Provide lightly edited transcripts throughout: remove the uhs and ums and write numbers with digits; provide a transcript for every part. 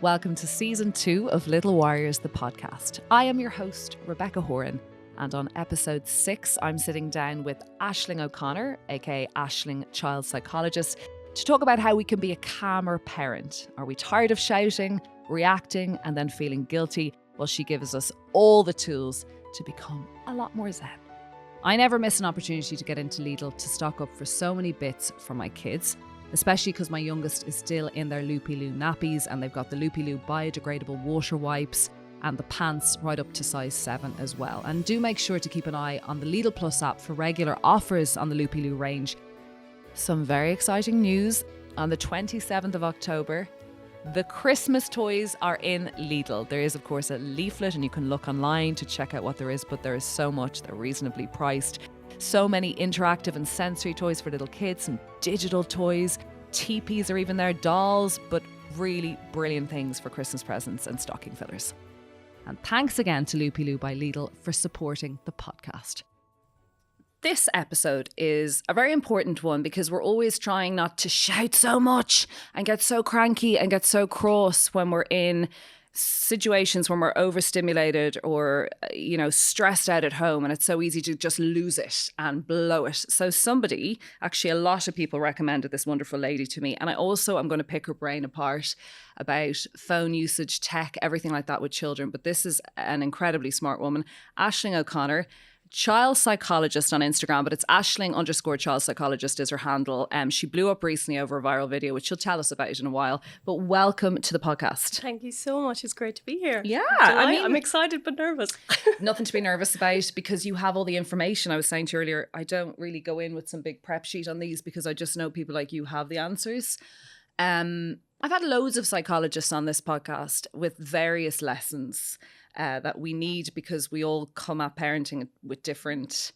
Welcome to Season 2 of Little Warriors, the podcast. I am your host, Rebecca Horan, and on episode 6, I'm sitting down with Aisling O'Connor, aka Aisling Child Psychologist, to talk about how we can be a calmer parent. Are we tired of shouting, reacting, and then feeling guilty? Well, she gives us all the tools to become a lot more zen. I never miss an opportunity to get into Lidl to stock up for so many bits for my kids, especially because my youngest is still in their Loopy-Loo nappies and they've got the Loopy-Loo biodegradable water wipes and the pants right up to size 7 as well. And do make sure to keep an eye on the Lidl Plus app for regular offers on the Loopy-Loo range. Some very exciting news. On the 27th of October, the Christmas toys are in Lidl. There is, of course, a leaflet and you can look online to check out what there is, but there is so much. They're reasonably priced. So many interactive and sensory toys for little kids, some digital toys, teepees are even there, dolls, but really brilliant things for Christmas presents and stocking fillers. And thanks again to Loopy-Loo by Lidl for supporting the podcast. This episode is a very important one because we're always trying not to shout so much and get so cranky and get so cross when we're in situations when we're overstimulated or, stressed out at home, and it's so easy to just lose it and blow it. So actually a lot of people recommended this wonderful lady to me, and I also am going to pick her brain apart about phone usage, tech, everything like that with children. But this is an incredibly smart woman, Aisling O'Connor, Child Psychologist on Instagram, but it's Aisling_Child Psychologist is her handle. She blew up recently over a viral video, which she'll tell us about in a while. But welcome to the podcast. Thank you so much. It's great to be here. Yeah, I'm excited but nervous. Nothing to be nervous about because you have all the information. I was saying to you earlier, I don't really go in with some big prep sheet on these because I just know people like you have the answers. I've had loads of psychologists on this podcast with various lessons that we need because we all come at parenting with different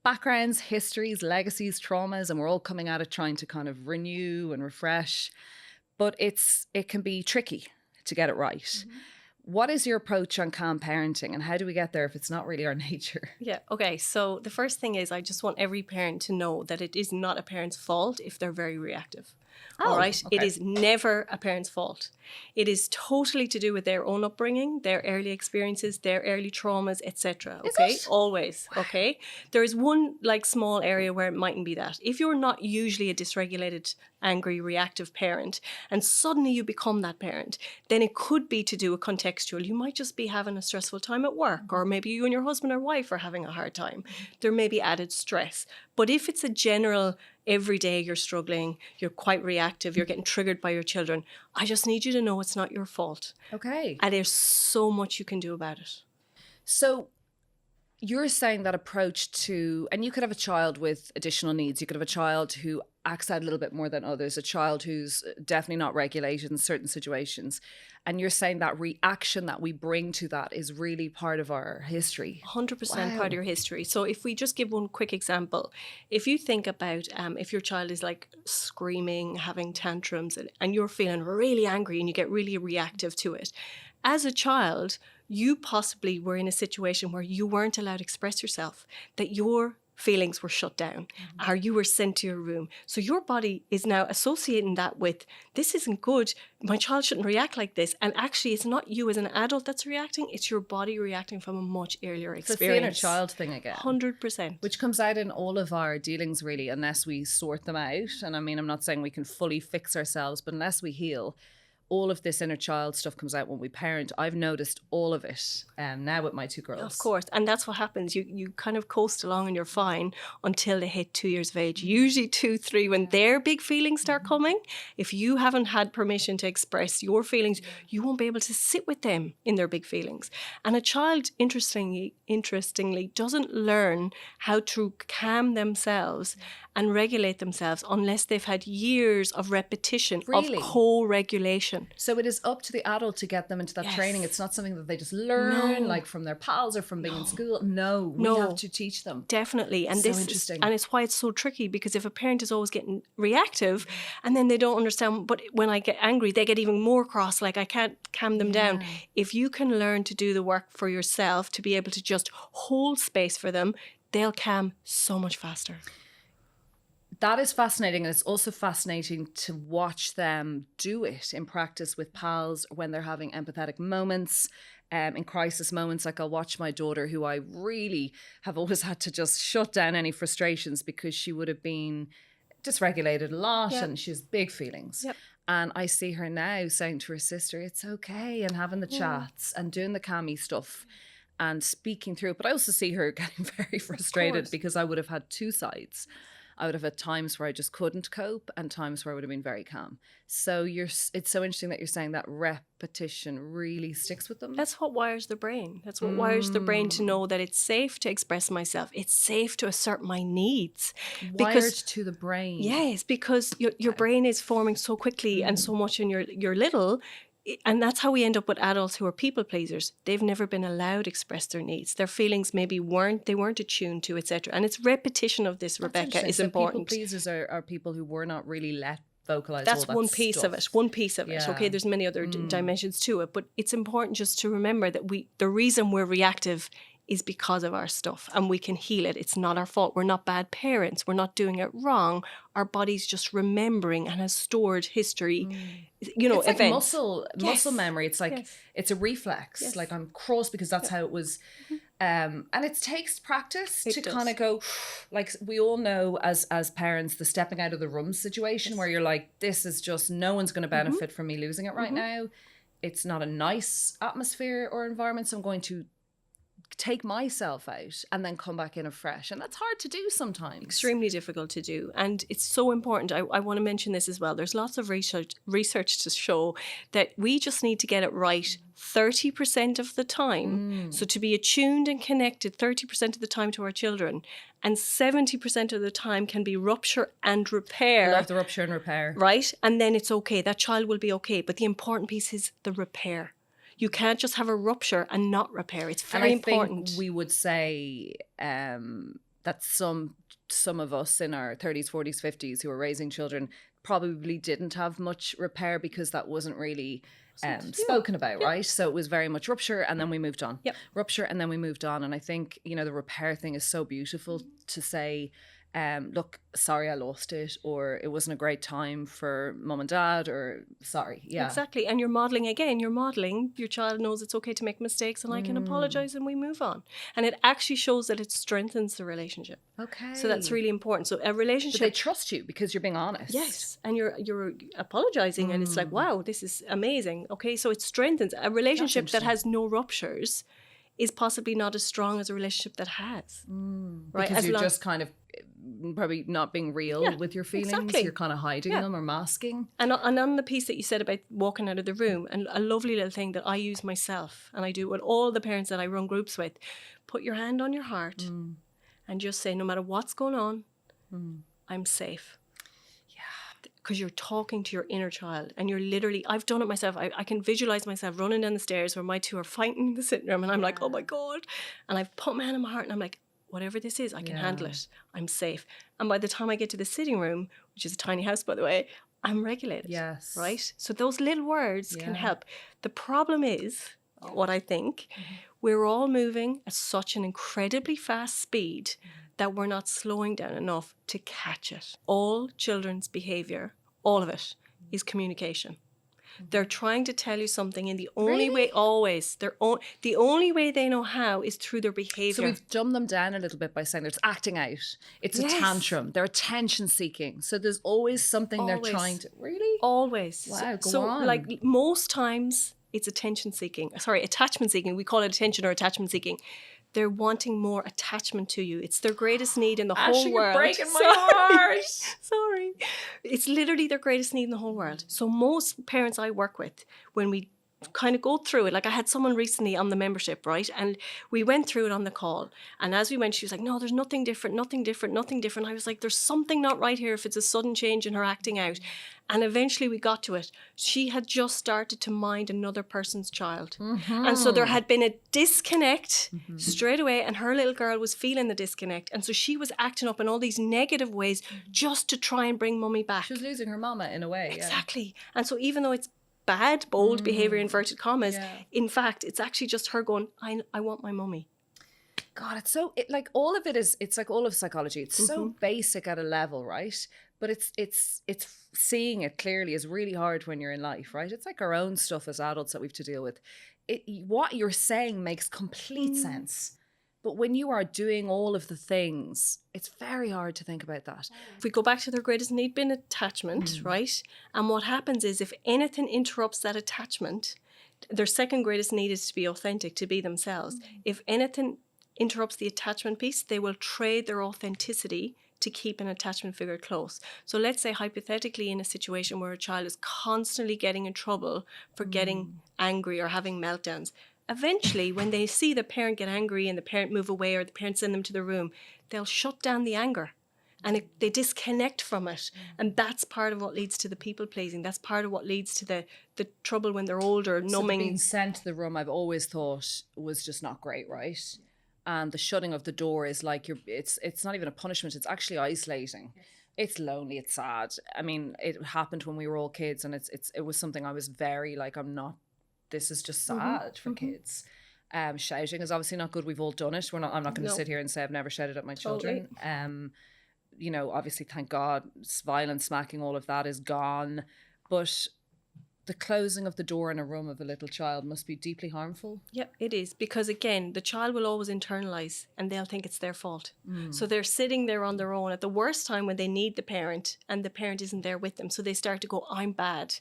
backgrounds, histories, legacies, traumas, and we're all coming at it trying to kind of renew and refresh. But it can be tricky to get it right. Mm-hmm. What is your approach on calm parenting and how do we get there if it's not really our nature? Yeah, okay. So the first thing is I just want every parent to know that it is not a parent's fault if they're very reactive. All right. Okay. It is never a parent's fault. It is totally to do with their own upbringing, their early experiences, their early traumas, etc. Okay. Always. Wow. Okay. There is one small area where it mightn't be that. If you're not usually a dysregulated, angry, reactive parent and suddenly you become that parent, then it could be to do with contextual. You might just be having a stressful time at work, or maybe you and your husband or wife are having a hard time. There may be added stress. But if it's a general, every day you're struggling, you're quite reactive, you're getting triggered by your children, I just need you to know it's not your fault. Okay. And there's so much you can do about it. So you're saying that approach to, and you could have a child with additional needs. You could have a child who acts out a little bit more than others, a child who's definitely not regulated in certain situations. And you're saying that reaction that we bring to that is really part of our history. 100% part of your history. So if we just give one quick example, if you think about if your child is screaming, having tantrums, and you're feeling really angry and you get really reactive to it, as a child, you possibly were in a situation where you weren't allowed to express yourself, that your feelings were shut down, or you were sent to your room. So your body is now associating that with, this isn't good, my child shouldn't react like this. And actually, it's not you as an adult that's reacting, it's your body reacting from a much earlier experience. It's the inner child thing again. 100%. Which comes out in all of our dealings, really, unless we sort them out. And I mean, I'm not saying we can fully fix ourselves, but unless we heal, all of this inner child stuff comes out when we parent. I've noticed all of it now with my 2 girls. Of course. And that's what happens. You kind of coast along and you're fine until they hit 2 years of age. Usually 2, 3, when their big feelings start coming. If you haven't had permission to express your feelings, you won't be able to sit with them in their big feelings. And a child, interestingly, doesn't learn how to calm themselves and regulate themselves unless they've had years of repetition, of co-regulation. So it is up to the adult to get them into that training. It's not something that they just learn from their pals or from being in school. No, we have to teach them. Definitely. And so interesting. And it's why it's so tricky, because if a parent is always getting reactive and then they don't understand, but when I get angry, they get even more cross, I can't calm them down. If you can learn to do the work for yourself, to be able to just hold space for them, they'll calm so much faster. That is fascinating. And it's also fascinating to watch them do it in practice with pals when they're having empathetic moments, in crisis moments. Like I'll watch my daughter, who I really have always had to just shut down any frustrations because she would have been dysregulated a lot and she has big feelings. Yep. And I see her now saying to her sister, it's okay, and having the chats and doing the cammy stuff and speaking through it. But I also see her getting very frustrated because I would have had two sides. I would have had times where I just couldn't cope and times where I would have been very calm. So it's so interesting that you're saying that repetition really sticks with them. That's what wires the brain. That's what wires the brain to know that it's safe to express myself. It's safe to assert my needs. Wired to the brain. Yes, because your brain is forming so quickly and so much when you're little. And that's how we end up with adults who are people pleasers. They've never been allowed to express their needs. Their feelings maybe weren't attuned to, etc. And it's repetition of this, Rebecca, is important. People pleasers are people who were not really let vocalize. That's all that one piece stuff. of it. One piece of it. Okay, there's many other dimensions to it, but it's important just to remember that the reason we're reactive is because of our stuff, and we can heal it. It's not our fault. We're not bad parents. We're not doing it wrong. Our body's just remembering and has stored history, it's events. Like muscle memory. It's like, it's a reflex. Yes. Like I'm cross because that's how it was. And it takes practice to kind of go, like we all know as parents, the stepping out of the room situation where you're like, this is just, no one's going to benefit from me losing it right now. It's not a nice atmosphere or environment. So I'm going to take myself out and then come back in afresh. And that's hard to do sometimes. Extremely difficult to do. And it's so important. I want to mention this as well. There's lots of research to show that we just need to get it right 30% of the time. So to be attuned and connected 30% of the time to our children, and 70% of the time can be rupture and repair. I love the rupture and repair. Right? And then it's okay. That child will be okay. But the important piece is the repair. You can't just have a rupture and not repair. It's very important. Think we would say that some of us in our 30s, 40s, 50s who are raising children probably didn't have much repair because that wasn't really spoken about, right? So it was very much rupture and then we moved on. Rupture and then we moved on. And I think, the repair thing is so beautiful to say, look, sorry I lost it, or it wasn't a great time for mum and dad, or sorry. Yeah. Exactly. And you're modelling again. You're modelling. Your child knows it's okay to make mistakes and I can apologise and we move on. And it actually shows that it strengthens the relationship. Okay. So that's really important. So a relationship... But they trust you because you're being honest. Yes. And you're apologising and it's like, wow, this is amazing. Okay, so it strengthens. A relationship that has no ruptures is possibly not as strong as a relationship that has. Right? Because you're just kind of probably not being real with your feelings. Exactly. You're kind of hiding them or masking. And on the piece that you said about walking out of the room, and a lovely little thing that I use myself, and I do with all the parents that I run groups with, put your hand on your heart and just say, no matter what's going on, I'm safe. Because you're talking to your inner child and you're literally, I've done it myself. I can visualize myself running down the stairs where my two are fighting in the sitting room and I'm like, oh my God. And I've put my hand on my heart and I'm like, whatever this is, I can handle it. I'm safe. And by the time I get to the sitting room, which is a tiny house, by the way, I'm regulated. Yes. Right? So those little words can help. The problem is, what I think, we're all moving at such an incredibly fast speed that we're not slowing down enough to catch it. All children's behaviour, all of it, is communication. They're trying to tell you something in the only way, always. The only way they know how is through their behaviour. So we've dumbed them down a little bit by saying it's acting out. It's a tantrum. They're attention seeking. So there's always something they're trying to... Really? Always. Wow, go so on. Like most times it's attachment seeking. We call it attention or attachment seeking. They're wanting more attachment to you. It's their greatest need in the whole world. You're breaking my heart. Sorry. It's literally their greatest need in the whole world. So most parents I work with, when we kind of go through it, like I had someone recently on the membership, right? And we went through it on the call. And as we went, she was like, no, there's nothing different. I was like, there's something not right here if it's a sudden change in her acting out. And eventually we got to it. She had just started to mind another person's child. And so there had been a disconnect straight away, and her little girl was feeling the disconnect. And so she was acting up in all these negative ways just to try and bring mummy back. She was losing her mama in a way. Exactly. And so even though it's bad, bold behaviour, inverted commas, in fact, it's actually just her going, I want my mummy. God, like all of it is, it's like all of psychology. It's so basic at a level, right? But it's seeing it clearly is really hard when you're in life, right? It's like our own stuff as adults that we have to deal with. What you're saying makes complete sense. But when you are doing all of the things, it's very hard to think about that. If we go back to their greatest need being attachment, right? And what happens is if anything interrupts that attachment, their second greatest need is to be authentic, to be themselves. If anything interrupts the attachment piece, they will trade their authenticity to keep an attachment figure close. So let's say hypothetically in a situation where a child is constantly getting in trouble for getting angry or having meltdowns, eventually when they see the parent get angry and the parent move away or the parent send them to the room, they'll shut down the anger and they disconnect from it. And that's part of what leads to the people pleasing. That's part of what leads to the trouble when they're older, numbing. So being sent to the room, I've always thought was just not great, right? And the shutting of the door is like it's not even a punishment, it's actually isolating. It's lonely, it's sad. I mean, it happened when we were all kids, and it was something I was very like, this is just sad for kids. Shouting is obviously not good. We've all done it. I'm not going to sit here and say I've never shouted at my children. You know, obviously, thank God, violence, smacking, all of that is gone. But the closing of the door in a room of a little child must be deeply harmful. Yeah, it is. Because again, the child will always internalize and they'll think it's their fault. So they're sitting there on their own at the worst time when they need the parent and the parent isn't there with them. So they start to go, I'm bad.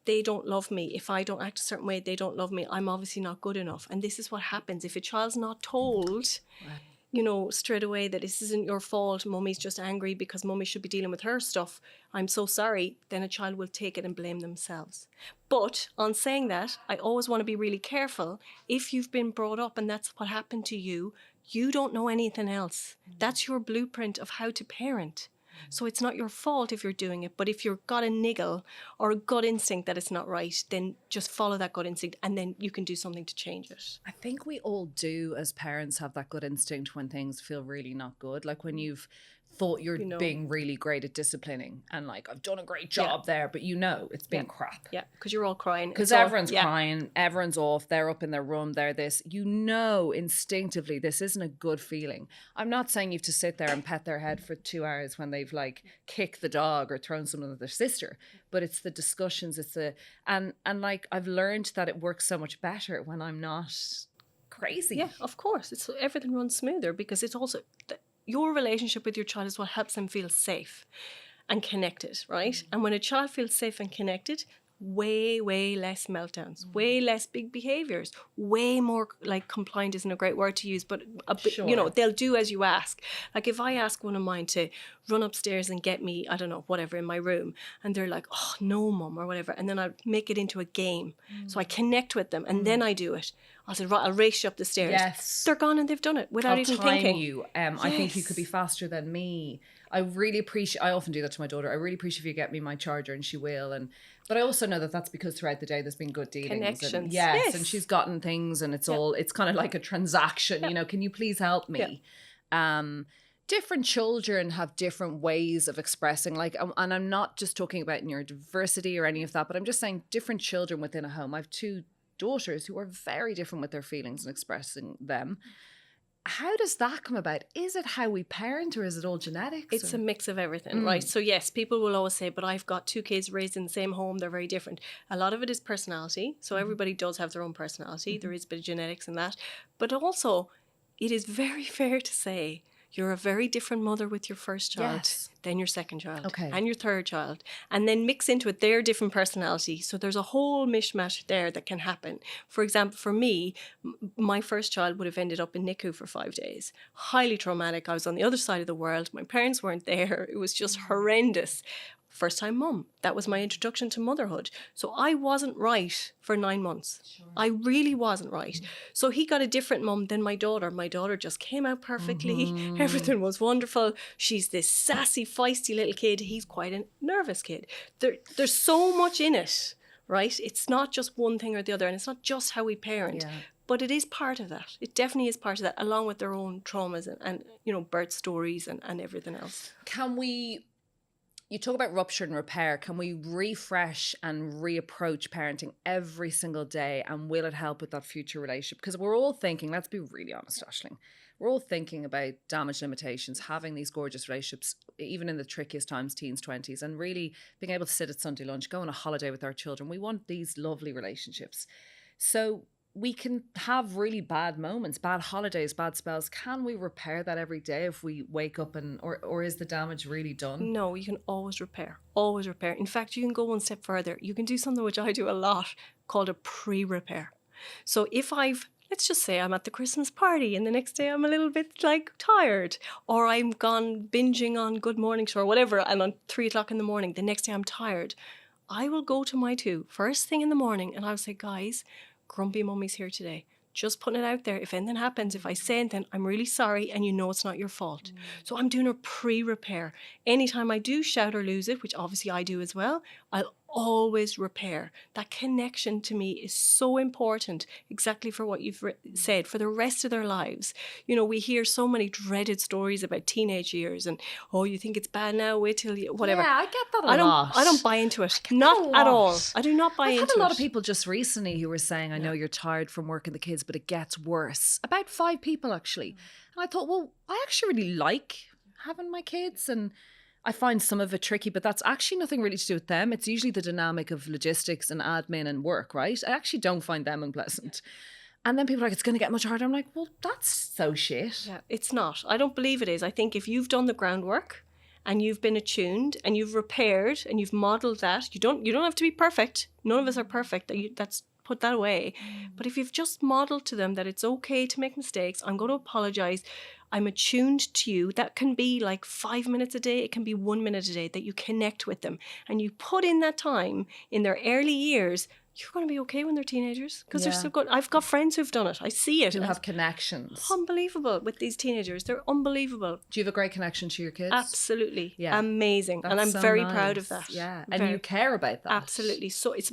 They don't love me. If I don't act a certain way, they don't love me. I'm obviously not good enough. And this is what happens. If a child's not told, you know, straight away that this isn't your fault, mummy's just angry because mummy should be dealing with her stuff, I'm so sorry, then a child will take it and blame themselves. But on saying that, I always want to be really careful. If you've been brought up and that's what happened to you, you don't know anything else. That's your blueprint of how to parent. So it's not your fault if you're doing it, but if you've got a niggle or a gut instinct that it's not right, then just follow that gut instinct and then you can do something to change it. I think we all do as parents have that gut instinct when things feel really not good. Like when you've thought you're being really great at disciplining and like, I've done a great job there, but it's been crap. Yeah, because you're all crying. Because everyone's crying, everyone's off, they're up in their room, they're this. You know instinctively this isn't a good feeling. I'm not saying you have to sit there and pet their head for 2 hours when they've like kicked the dog or thrown something at their sister, but it's the discussions, and like I've learned that it works so much better when I'm not crazy. Yeah, of course. Everything runs smoother because it's also... your relationship with your child is what helps them feel safe and connected, right? And when a child feels safe and connected, way less meltdowns, way less big behaviors, way more, like, compliant isn't a great word to use, but you know, they'll do as you ask. Like if I ask one of mine to run upstairs and get me, I don't know, whatever in my room, and they're like, oh no mum, or whatever, and then I make it into a game. So I connect with them and then I do it. I said, right, I'll race you up the stairs. Yes. They're gone and they've done it without even thinking. You. I think you could be faster than me. I often do that to my daughter. I really appreciate if you get me my charger, and she will. But I also know that that's because throughout the day there's been good dealings. Connections. Yes, and she's gotten things, and it's kind of like a transaction, you know, can you please help me? Different children have different ways of expressing, like, and I'm not just talking about neurodiversity or any of that, but I'm just saying different children within a home. I have 2 daughters who are very different with their feelings and expressing them. How does that come about? Is it how we parent, or is it all genetics? It's a mix of everything, right? So yes, people will always say, but I've got 2 kids raised in the same home, they're very different. A lot of it is personality. So everybody does have their own personality. There is a bit of genetics in that. But also, it is very fair to say you're a very different mother with your first child than your second child and your third child. And then mix into it their different personality. So there's a whole mishmash there that can happen. For example, for me, my first child would have ended up in NICU for 5 days. Highly traumatic. I was on the other side of the world. My parents weren't there. It was just horrendous. First time mum. That was my introduction to motherhood. So I wasn't right for 9 months. Sure. I really wasn't right. So he got a different mum than my daughter. My daughter just came out perfectly. Everything was wonderful. She's this sassy, feisty little kid. He's quite a nervous kid. There's so much in it, right? It's not just one thing or the other, and it's not just how we parent. Yeah. But it is part of that. It definitely is part of that, along with their own traumas and you know, birth stories and everything else. You talk about rupture and repair. Can we refresh and reapproach parenting every single day, and will it help with that future relationship? Because we're all thinking, let's be really honest, Aisling, we're all thinking about damage limitations, having these gorgeous relationships, even in the trickiest times, teens, 20s, and really being able to sit at Sunday lunch, go on a holiday with our children. We want these lovely relationships. So we can have really bad moments, bad holidays, bad spells. Can we repair that every day if we wake up or is the damage really done? No, you can always repair, always repair. In fact, you can go one step further. You can do something which I do a lot called a pre-repair. So if let's just say I'm at the Christmas party and the next day I'm a little bit like tired, or I'm gone binging on Good Morning Show or whatever, and on 3:00 in the morning, the next day I'm tired, I will go to my two first thing in the morning and I'll say, guys, grumpy mummy's here today. Just putting it out there. If anything happens, if I say anything, I'm really sorry and you know it's not your fault. So I'm doing a pre-repair. Anytime I do shout or lose it, which obviously I do as well, I'll always repair. That connection to me is so important, exactly for what you've said, for the rest of their lives. You know, we hear so many dreaded stories about teenage years and, oh, you think it's bad now, wait till you, whatever. Yeah, I get that a lot. I don't buy into it. Not at all. I do not buy into it. I've had a lot of people just recently who were saying, I know you're tired from working the kids, but it gets worse. About 5 people, actually. And I thought, well, I actually really like having my kids, and I find some of it tricky, but that's actually nothing really to do with them. It's usually the dynamic of logistics and admin and work, right? I actually don't find them unpleasant. And then people are like, it's going to get much harder. I'm like, well, that's so shit. Yeah, it's not. I don't believe it is. I think if you've done the groundwork and you've been attuned and you've repaired and you've modeled that, you don't have to be perfect. None of us are perfect. That's put that away. But if you've just modeled to them that it's okay to make mistakes, I'm going to apologize, I'm attuned to you. That can be like 5 minutes a day. It can be 1 minute a day that you connect with them. And you put in that time in their early years, you're going to be okay when they're teenagers because they're so good. I've got friends who've done it. I see it. Do have connections. Unbelievable with these teenagers. They're unbelievable. Do you have a great connection to your kids? Absolutely. Yeah. Amazing. And I'm so very proud of that. Yeah. And you care about that. Absolutely. So it's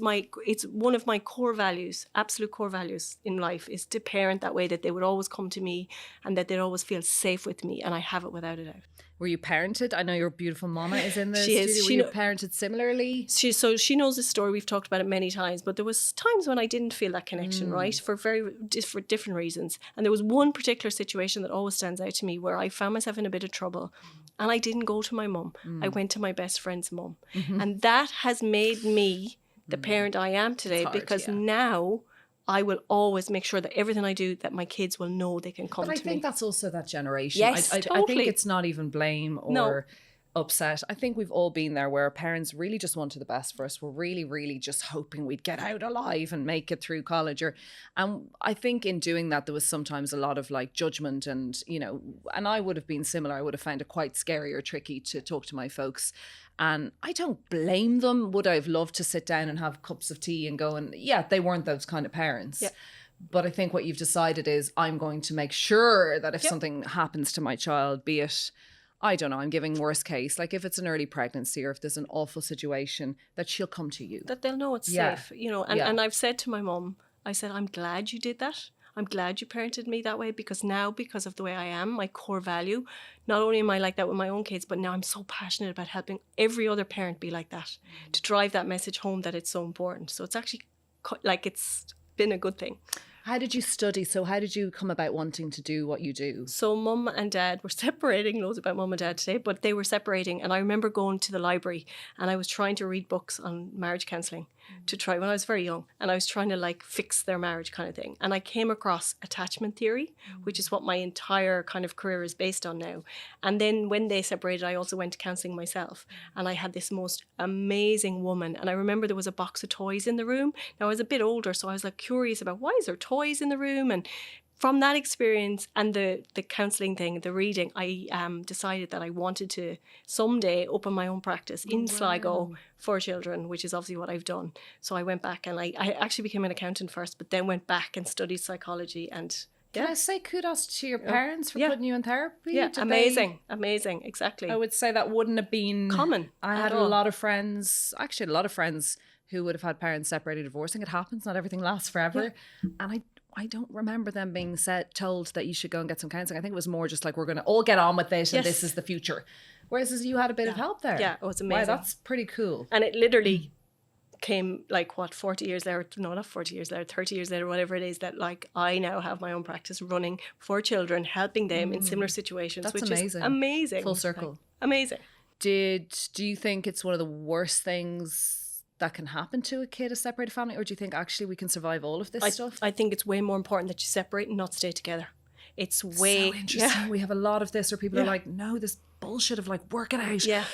one of my core values, absolute core values in life, is to parent that way, that they would always come to me and that they'd always feel safe with me. And I have it without a doubt. Were you parented? I know your beautiful mama is in the studio. Is. Were you parented similarly? She knows this story. We've talked about it many times, but there was times when I didn't feel that connection, right? For different reasons. And there was one particular situation that always stands out to me where I found myself in a bit of trouble and I didn't go to my mum. I went to my best friend's mum. And that has made me the parent I am today because now I will always make sure that everything I do, that my kids will know they can come to me. But I think that's also that generation. Yes, totally. I think it's not even blame or upset. I think we've all been there where our parents really just wanted the best for us. We're really, really just hoping we'd get out alive and make it through college. And I think in doing that, there was sometimes a lot of like judgment and, you know, and I would have been similar. I would have found it quite scary or tricky to talk to my folks. And I don't blame them. Would I have loved to sit down and have cups of tea and go and, yeah, they weren't those kind of parents. Yeah. But I think what you've decided is I'm going to make sure that if something happens to my child, be it, I don't know, I'm giving worst case, like if it's an early pregnancy or if there's an awful situation, that she'll come to you. That they'll know it's safe, you know. And I've said to my mum, I said, I'm glad you did that. I'm glad you parented me that way because now, because of the way I am, my core value, not only am I like that with my own kids, but now I'm so passionate about helping every other parent be like that, to drive that message home that it's so important. So it's actually like it's been a good thing. How did you study? So how did you come about wanting to do what you do? So mum and dad were separating, loads about mum and dad today, but they were separating. And I remember going to the library and I was trying to read books on marriage counselling to try when I was very young. And I was trying to like fix their marriage kind of thing. And I came across attachment theory, which is what my entire kind of career is based on now. And then when they separated, I also went to counselling myself. And I had this most amazing woman. And I remember there was a box of toys in the room. Now I was a bit older, so I was like curious about why is there toys in the room? And from that experience and the counselling thing, the reading, I decided that I wanted to someday open my own practice in Sligo for children, which is obviously what I've done. So I went back and I actually became an accountant first, but then went back and studied psychology. And can I say kudos to your parents for putting you in therapy? Yeah, amazing, exactly. I would say that wouldn't have been common. I had a lot of friends who would have had parents separated, divorcing. It happens. Not everything lasts forever. And I don't remember them being told that you should go and get some counselling. I think it was more just like, we're going to all get on with it and this is the future. Whereas you had a bit of help there. Yeah, it was amazing. Wow, that's pretty cool. And it literally came like 40 years later, no, not 40 years later, 30 years later, whatever it is, that like I now have my own practice running for children, helping them in similar situations. That's which amazing. is amazing. Full circle. Like, amazing. Do you think it's one of the worst things that can happen to a kid, a separated family, or do you think actually we can survive all of this stuff? I think it's way more important that you separate and not stay together. It's way so interesting. We have a lot of this where people are like, no, this bullshit of like work it out. Yeah.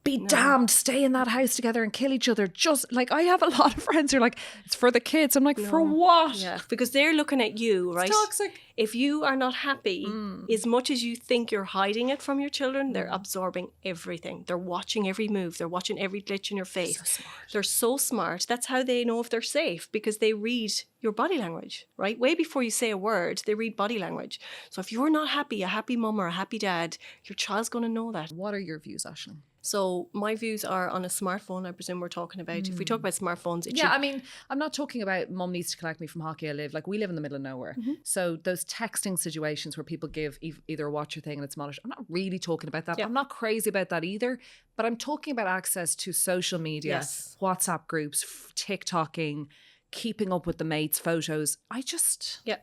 Be damned, stay in that house together and kill each other. Just like, I have a lot of friends who are like, it's for the kids. I'm like, for what? Yeah, because they're looking at you, right? It's toxic. If you are not happy, as much as you think you're hiding it from your children, they're absorbing everything. They're watching every move. They're watching every glitch in your face. So smart. They're so smart. That's how they know if they're safe, because they read your body language, right? Way before you say a word, they read body language. So if you're not happy, a happy mum or a happy dad, your child's going to know that. What are your views, Aisling? So my views are on a smartphone, I presume we're talking about. If we talk about smartphones, I mean, I'm not talking about mum needs to collect me from hockey I live. Like, we live in the middle of nowhere. So those texting situations where people give either a watch or thing and it's monitored, I'm not really talking about that. I'm not crazy about that either. But I'm talking about access to social media, WhatsApp groups, TikToking, keeping up with the mates' photos.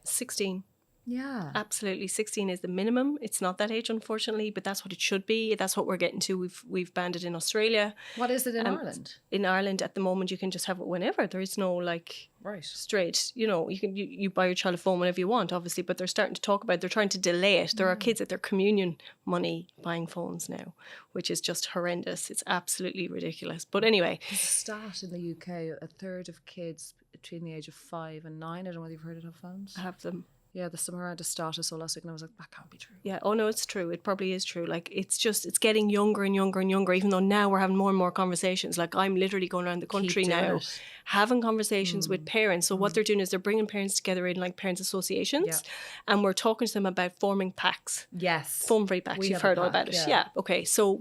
16. Yeah. Absolutely. 16 is the minimum. It's not that age, unfortunately, but that's what it should be. That's what we're getting to. We've banned it in Australia. What is it in Ireland? In Ireland, at the moment, you can just have it whenever. There is no straight, you buy your child a phone whenever you want, obviously, but they're starting to talk about, they're trying to delay it. There are kids at their communion money buying phones now, which is just horrendous. It's absolutely ridiculous. But anyway. There's a stat in the UK, a third of kids between the age of 5 and 9, I don't know whether you've heard it, have phones. I have them. Yeah, there's some around a status all last week and I was like, that can't be true. Yeah, oh no, it's true. It probably is true. Like, it's getting younger and younger and younger, even though now we're having more and more conversations. Like, I'm literally going around the country now having conversations with parents. So what they're doing is they're bringing parents together in like parents associations and we're talking to them about forming packs. Yes. Phone-free packs. You've heard all about it. Yeah. Okay. So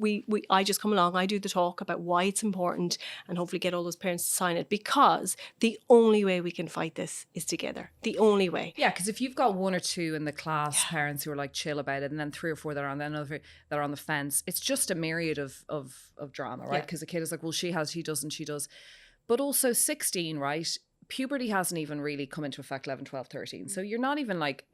I just come along, I do the talk about why it's important and hopefully get all those parents to sign it, because the only way we can fight this is together. The only way. Yeah, because if you've got one or two in the class parents who are like chill about it and then 3 or 4 that are on the fence, it's just a myriad of drama, right? Because the kid is like, well, she has, he doesn't, she does. But also 16, right? Puberty hasn't even really come into effect 11, 12, 13. So you're not even like,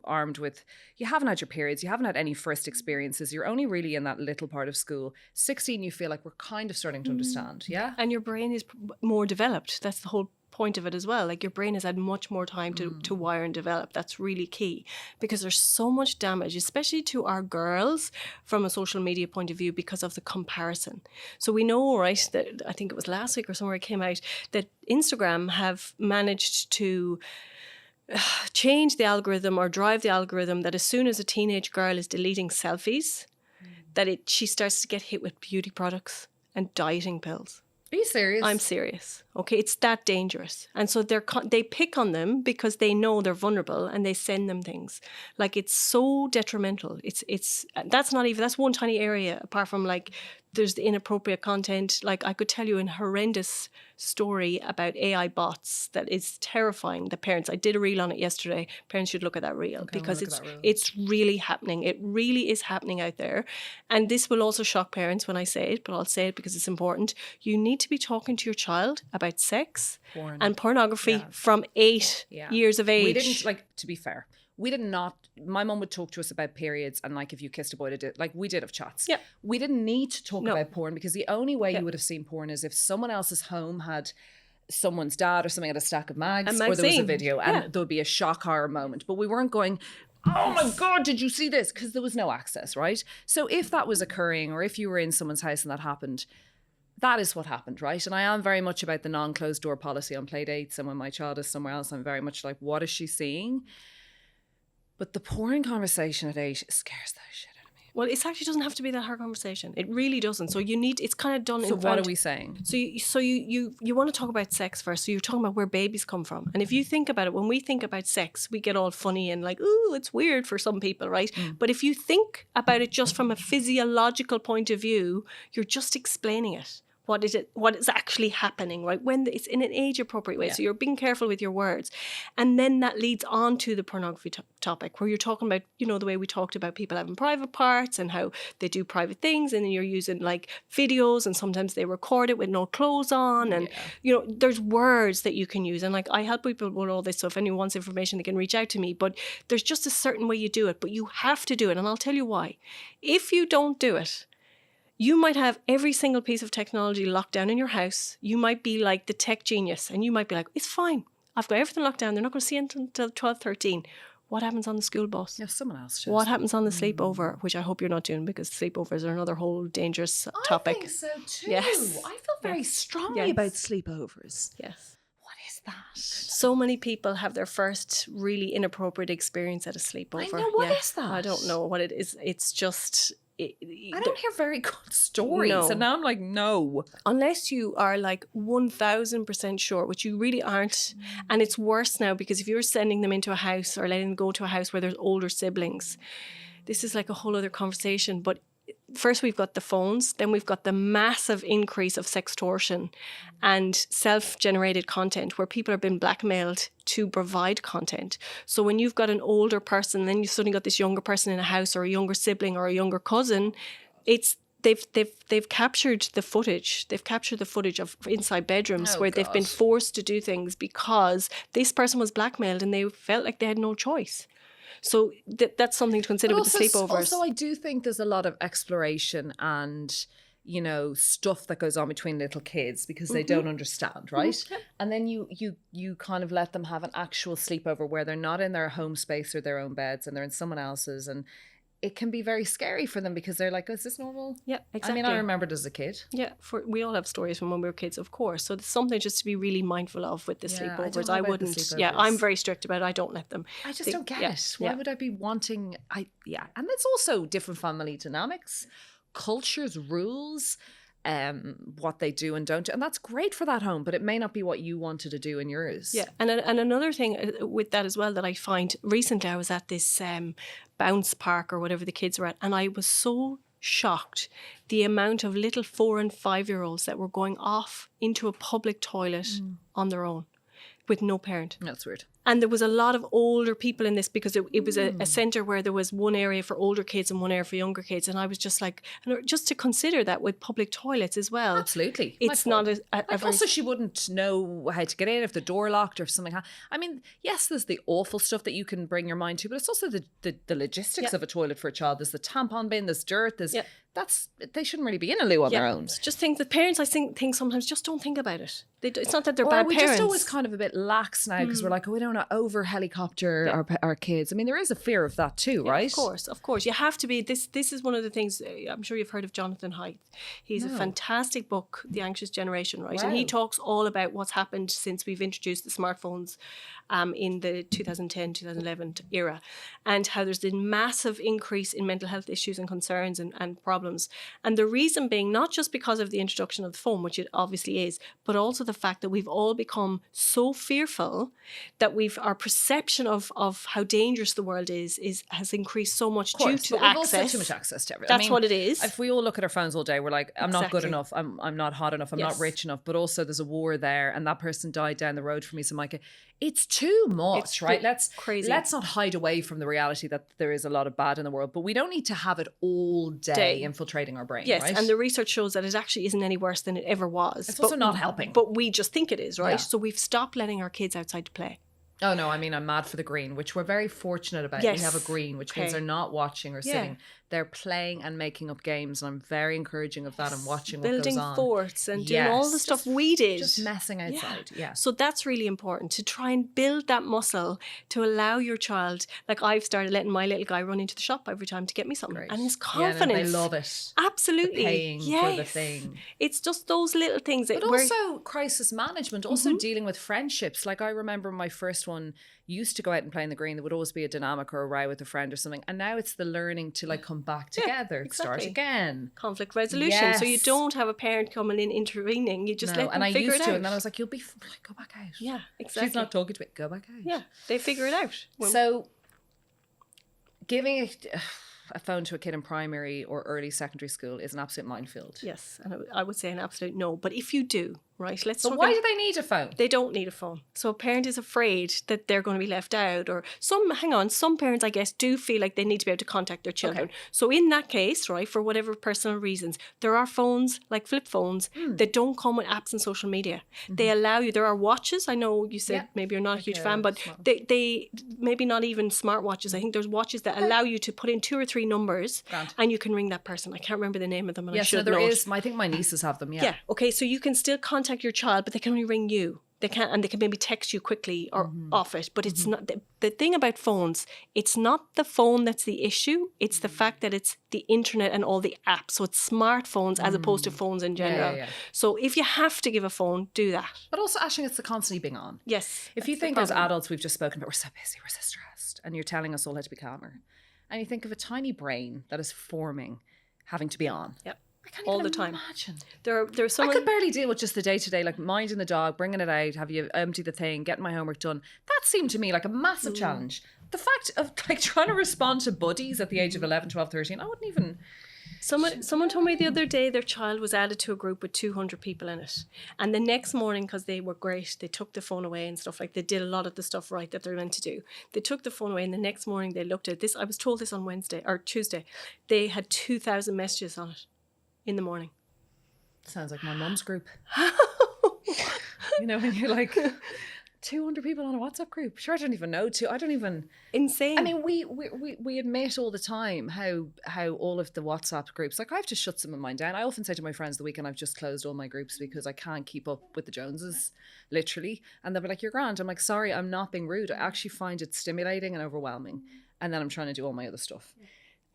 armed with, you haven't had your periods, you haven't had any first experiences. You're only really in that little part of school. 16, you feel like we're kind of starting to understand. Yeah. And your brain is more developed. That's the whole point of it as well. Like, your brain has had much more time to wire and develop. That's really key, because there's so much damage, especially to our girls, from a social media point of view, because of the comparison. So we know, right, that I think it was last week or somewhere it came out that Instagram have managed to change the algorithm or drive the algorithm that as soon as a teenage girl is deleting selfies, that she starts to get hit with beauty products and dieting pills. Are you serious? I'm serious. Okay, it's that dangerous. And so they pick on them because they know they're vulnerable and they send them things. Like, it's so detrimental. That's one tiny area, apart from like there's the inappropriate content. Like, I could tell you a horrendous story about AI bots that is terrifying the parents. I did a reel on it yesterday. Parents should look at that reel, because it's really happening. It really is happening out there. And this will also shock parents when I say it, but I'll say it because it's important. You need to be talking to your child about sex and pornography from 8 years of age. We didn't, like, to be fair, my mum would talk to us about periods and like if you kissed a boy, we did have chats. Yeah. We didn't need to talk about porn, because the only way you would have seen porn is if someone else's home had someone's dad or something had a stack of mags, or there was a video and there would be a shock horror moment. But we weren't going, oh my God, did you see this? Because there was no access, right? So if that was occurring, or if you were in someone's house and that happened, that is what happened, right? And I am very much about the non-closed door policy on play dates. And when my child is somewhere else, I'm very much like, what is she seeing? But the porn conversation at 8 scares the shit out of me. Well, it actually doesn't have to be that hard conversation. It really doesn't. So it's kind of done. So what are we saying? So you want to talk about sex first. So you're talking about where babies come from. And if you think about it, when we think about sex, we get all funny and like, ooh, it's weird for some people, right? But if you think about it just from a physiological point of view, you're just explaining it. What is actually happening, right? When it's in an age-appropriate way. So you're being careful with your words. And then that leads on to the pornography topic, where you're talking about, the way we talked about people having private parts and how they do private things, and then you're using like videos, and sometimes they record it with no clothes on, and there's words that you can use. And like, I help people with all this, so if anyone wants information, they can reach out to me. But there's just a certain way you do it, but you have to do it. And I'll tell you why. If you don't do it, you might have every single piece of technology locked down in your house. You might be like the tech genius, and you might be like, it's fine. I've got everything locked down. They're not going to see it until 12, 13. What happens on the school bus? Yeah, someone else. What happens on the sleepover, which I hope you're not doing, because sleepovers are another whole dangerous topic. I think so too. Yes. I feel very strongly about sleepovers. Yes. What is that? So many people have their first really inappropriate experience at a sleepover. I know. What is that? I don't know what it is. It's just... I don't hear very good stories. No. And now I'm like, no. Unless you are like 1000% sure, which you really aren't. And it's worse now, because if you're sending them into a house or letting them go to a house where there's older siblings, this is like a whole other conversation. But first we've got the phones, then we've got the massive increase of sextortion and self-generated content, where people are being blackmailed to provide content. So when you've got an older person, then you've suddenly got this younger person in a house, or a younger sibling or a younger cousin, they've captured the footage. They've captured the footage of inside bedrooms where they've been forced to do things because this person was blackmailed and they felt like they had no choice. So that's something to consider with the sleepovers. Also, I do think there's a lot of exploration and, stuff that goes on between little kids because they don't understand, right? Mm-hmm. And then you kind of let them have an actual sleepover where they're not in their home space or their own beds, and they're in someone else's, and it can be very scary for them because they're like, oh, is this normal? Yeah, exactly. I mean, I remember it as a kid. Yeah, we all have stories from when we were kids, of course. So it's something just to be really mindful of with the sleepovers. I wouldn't. The sleepovers. Yeah, I'm very strict about it. I don't let them. I just don't get it. Why would I be wanting? And it's also different family dynamics, cultures, rules, what they do and don't do. And that's great for that home, but it may not be what you wanted to do in yours. Yeah, and another thing with that as well that I find, recently I was at this bounce park or whatever the kids were at, and I was so shocked the amount of little 4 and 5 year olds that were going off into a public toilet on their own with no parent. That's weird. And there was a lot of older people in this, because it was a centre where there was one area for older kids and one area for younger kids. And I was just like, just to consider that with public toilets as well. Absolutely. It's not also, she wouldn't know how to get in if the door locked or if something I mean, yes, there's the awful stuff that you can bring your mind to, but it's also the logistics of a toilet for a child. There's the tampon bin, there's dirt, there's... Yeah. They shouldn't really be in a loo on their own. Just think that parents, I think sometimes just don't think about it. It's not that they're bad parents. We're just always kind of a bit lax now because we're like, we don't want to over helicopter our kids. I mean, there is a fear of that too, right? Of course. You have to be. This is one of the things. I'm sure you've heard of Jonathan Haidt. He's a fantastic book, The Anxious Generation, right? Wow. And he talks all about what's happened since we've introduced the smartphones in the 2010, 2011 era, and how there's been massive increase in mental health issues and concerns and problems. And the reason being not just because of the introduction of the phone, which it obviously is, but also the fact that we've all become so fearful that our perception of how dangerous the world has increased so much due to access. We've also too much access to everything. That's what it is. If we all look at our phones all day, we're like, I'm not good enough, I'm not hot enough, I'm not rich enough, but also there's a war there and that person died down the road from me, so Micah, it's too much, right? Let's not hide away from the reality that there is a lot of bad in the world, but we don't need to have it all day infiltrating our brain, yes, right? And the research shows that it actually isn't any worse than it ever was. It's also not helping. But we just think it is, right? Yeah. So we've stopped letting our kids outside to play. Oh no, I mean, I'm mad for the green, which we're very fortunate about. Yes. We have a green, which means they're not watching or sitting. They're playing and making up games, and I'm very encouraging of that and watching what goes on. Building forts and doing all the stuff we did. Just messing outside, So that's really important, to try and build that muscle to allow your child, like I've started letting my little guy run into the shop every time to get me something. Great. And his confidence. Yeah, they love it. Absolutely. The paying for the thing. It's just those little things. But also crisis management, also dealing with friendships. Like I remember my first one used to go out and play in the green. There would always be a dynamic or a row with a friend or something. And now it's the learning to like come back together, start again. Conflict resolution. Yes. So you don't have a parent coming in intervening. You just let them figure it out. And then I was like, you'll be like, go back out. Yeah, exactly. She's not talking to me. Go back out. Yeah, they figure it out. So giving a phone to a kid in primary or early secondary school is an absolute minefield. Yes, and I would say an absolute no. But if you do, right, let's But talk why do they need a phone? They don't need a phone. So a parent is afraid that they're going to be left out, or some parents, I guess, do feel like they need to be able to contact their children. Okay. So in that case, right, for whatever personal reasons, there are phones, like flip phones, that don't come with apps and social media. They allow you, there are watches. I know you said maybe you're not a huge fan, but they maybe not even smartwatches. I think there's watches that allow you to put in 2 or 3 numbers and you can ring that person. I can't remember the name of them. And I should know. I think my nieces have them, Yeah. Okay, so you can still contact your child, but they can only ring you. They can't, and they can maybe text you quickly or off it. But it's not the thing about phones. It's not the phone that's the issue. It's the fact that it's the internet and all the apps. So it's smartphones as opposed to phones in general. Yeah. So if you have to give a phone, do that. But also, Aisling, it's the constantly being on. Yes. If you think as adults, we've just spoken about, we're so busy, we're so stressed, and you're telling us all how to be calmer, and you think of a tiny brain that is forming, having to be on. Yep. I can't all even the time. imagine. There's so I could barely deal with just the day-to-day, like minding the dog, bringing it out, have you empty the thing, getting my homework done. That seemed to me like a massive challenge. The fact of like trying to respond to buddies at the age of 11, 12, 13, I wouldn't even... Someone told me the other day their child was added to a group with 200 people in it. And the next morning, because they were great, they took the phone away and stuff. Like, they did a lot of the stuff right that they're meant to do. They took the phone away, and the next morning they looked at this. I was told this on Wednesday or Tuesday. They had 2,000 messages on it in the morning. Sounds like my mum's group. You know, when you're like 200 people on a WhatsApp group. Sure, I don't even know. I don't even... Insane. I mean, we admit all the time how all of the WhatsApp groups, like I have to shut some of mine down. I often say to my friends the weekend, I've just closed all my groups because I can't keep up with the Joneses, literally. And they'll be like, you're grand. I'm like, sorry, I'm not being rude. I actually find it stimulating and overwhelming. And then I'm trying to do all my other stuff.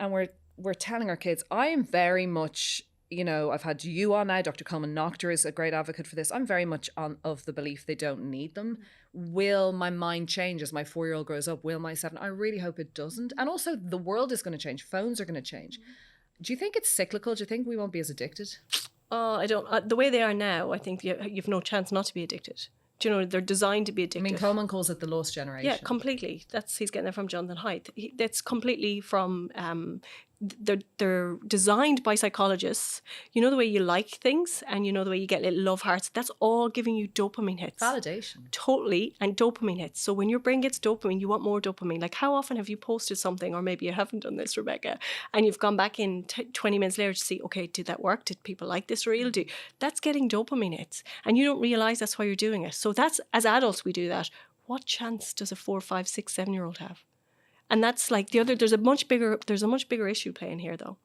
And we're telling our kids, I am very much... You know, I've had you on now. Dr. Coleman Noctor is a great advocate for this. I'm very much of the belief they don't need them. Will my mind change as my 4-year-old grows up? Will my 7? I really hope it doesn't. And also, the world is going to change. Phones are going to change. Do you think it's cyclical? Do you think we won't be as addicted? I don't. The way they are now, I think you've no chance not to be addicted. Do you know, they're designed to be addictive. I mean, Coleman calls it the lost generation. Yeah, completely. He's getting that from Jonathan Haidt. That's completely from... They're designed by psychologists. You know the way you like things and you know the way you get little love hearts. That's all giving you dopamine hits. Validation. Totally. And dopamine hits. So when your brain gets dopamine, you want more dopamine. Like, how often have you posted something, or maybe you haven't done this, Rebecca, and you've gone back in 20 minutes later to see, okay, did that work? Did people like this reel? That's getting dopamine hits. And you don't realise that's why you're doing it. So that's, as adults, we do that. What chance does a 4, 5, 6, 7-year-old have? And that's like there's a much bigger issue playing here, though.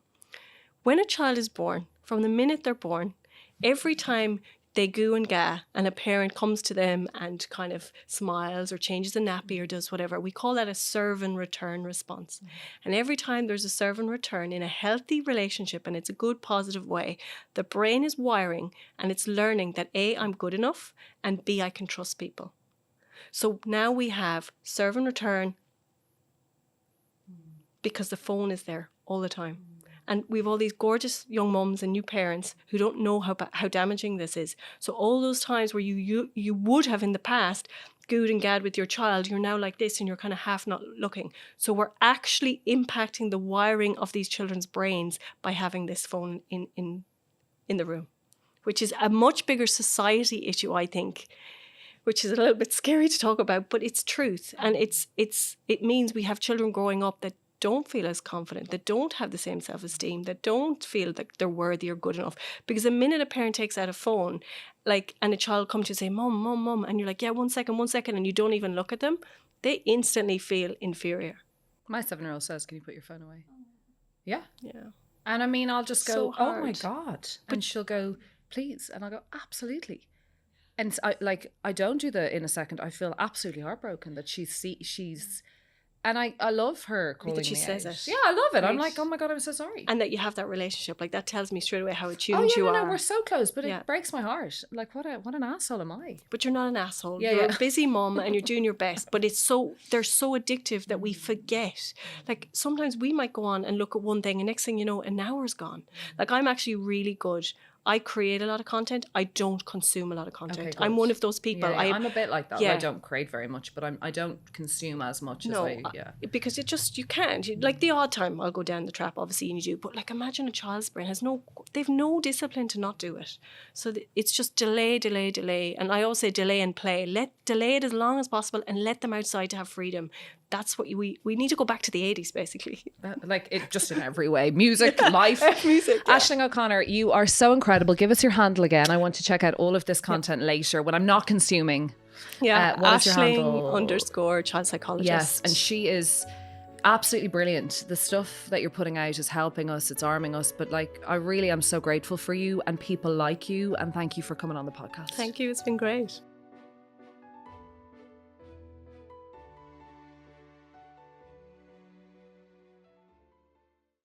When a child is born, from the minute they're born, every time they goo and ga and a parent comes to them and kind of smiles or changes the nappy or does whatever, we call that a serve and return response. And every time there's a serve and return in a healthy relationship, and it's a good, positive way, the brain is wiring and it's learning that A, I'm good enough, and B, I can trust people. So now we have serve and return, because the phone is there all the time. And we have all these gorgeous young mums and new parents who don't know how damaging this is. So all those times where you would have in the past gooed and gad with your child, you're now like this and you're kind of half not looking. So we're actually impacting the wiring of these children's brains by having this phone in the room, which is a much bigger society issue, I think, which is a little bit scary to talk about, but it's truth. And it means we have children growing up that don't feel as confident, that don't have the same self-esteem, that don't feel that they're worthy or good enough. Because the minute a parent takes out a phone, like, and a child comes to you and say, Mom, and you're like, yeah, one second, and you don't even look at them, they instantly feel inferior. My 7-year-old says, can you put your phone away? Yeah. Yeah. And I mean, I'll just go, so oh my God. And she'll go, please. And I'll go, absolutely. And I don't do the in a second. I feel absolutely heartbroken that she's and I love her calling that she me says out. it. Yeah, I love it. Right. I'm like, oh my God, I'm so sorry. And that you have that relationship. Like, that tells me straight away how attuned you are. No, we're so close, but it breaks my heart. Like, what an asshole am I? But you're not an asshole. Yeah, you're a busy mom and you're doing your best. But they're so addictive that we forget. Like, sometimes we might go on and look at one thing and next thing you know, an hour's gone. Like, I'm actually really good I create a lot of content. I don't consume a lot of content. Okay, I'm good. one of those people. Yeah, I'm a bit like that. Yeah. I don't create very much, but I don't consume as much as because you can't. Like the odd time I'll go down the trap, obviously, and you do. But like, imagine a child's brain they've no discipline to not do it. So it's just delay. And I always say delay and play. Delay it as long as possible and let them outside to have freedom. That's what we need to go back to the 80s, basically. Like it just in every way. Music, life. Music. Yeah. Aisling O'Connor, you are so incredible. Give us your handle again. I want to check out all of this content later when I'm not consuming. Yeah, what is your handle? _child psychologist. Yes, and she is absolutely brilliant. The stuff that you're putting out is helping us, it's arming us. But like, I really am so grateful for you and people like you. And thank you for coming on the podcast. Thank you. It's been great.